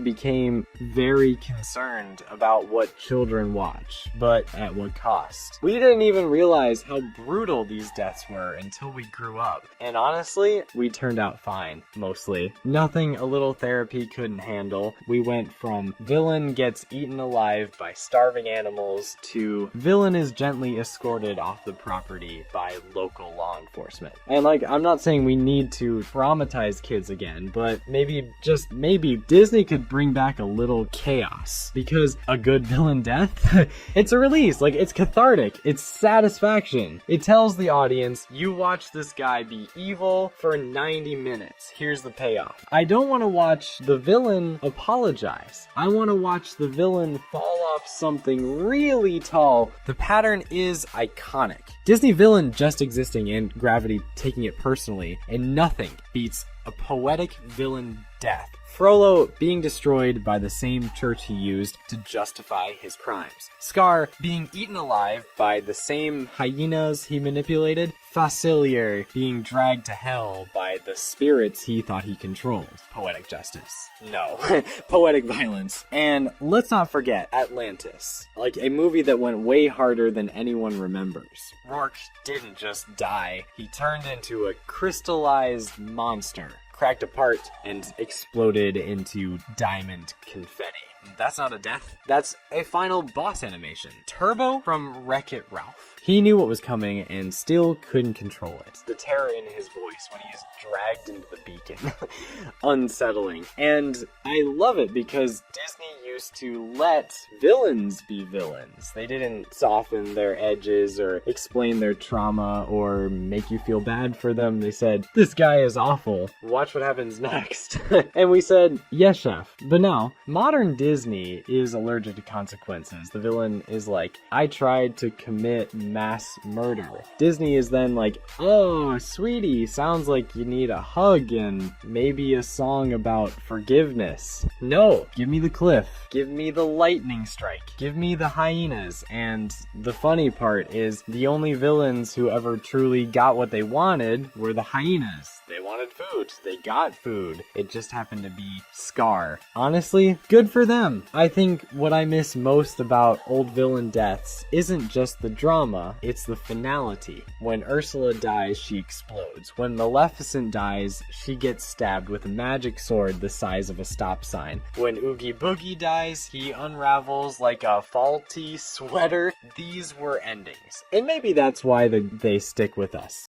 became very concerned about what children watch, but at what cost. We didn't even realize how brutal these deaths were until we grew up. And honestly, we turned out fine, mostly. Nothing a little therapy couldn't handle. We went from villain gets eaten alive by starving animals to villain is gently escorted off the property by local law enforcement. And like, I'm not saying we need to traumatize kids again, but maybe, just maybe, Disney could bring back a little chaos. Because a good villain death, it's a release. Like, it's cathartic. It's satisfaction. It tells the audience, you watch this guy be evil for 90 minutes. Here's the payoff. I don't want to watch the villain apologize. I want to watch the villain fall off something really tall. The pattern is iconic. Disney villain just existing and Gravity taking it personally, and nothing beats a poetic villain death. Frollo being destroyed by the same church he used to justify his crimes. Scar being eaten alive by the same hyenas he manipulated. Facilier being dragged to hell by the spirits he thought he controlled. Poetic justice. No. Poetic violence. And let's not forget Atlantis. Like, a movie that went way harder than anyone remembers. Rourke didn't just die. He turned into a crystallized monster. Cracked apart and exploded into diamond confetti. That's not a death. That's a final boss animation. Turbo from Wreck-It Ralph. He knew what was coming and still couldn't control it. The terror in his voice when he is dragged into the beacon. Unsettling. And I love it because Disney used to let villains be villains. They didn't soften their edges or explain their trauma or make you feel bad for them. They said, this guy is awful. Watch what happens next. And we said, yes, chef. But now, modern Disney is allergic to consequences. The villain is like, I tried to commit mass murder. Disney is then like, oh, sweetie, sounds like you need a hug and maybe a song about forgiveness. No, give me the cliff. Give me the lightning strike. Give me the hyenas. And the funny part is the only villains who ever truly got what they wanted were the hyenas. They wanted food. They got food. It just happened to be Scar. Honestly, good for them. I think what I miss most about old villain deaths isn't just the drama, it's the finality. When Ursula dies, she explodes. When Maleficent dies, she gets stabbed with a magic sword the size of a stop sign. When Oogie Boogie dies, he unravels like a faulty sweater. These were endings. And maybe that's why they stick with us.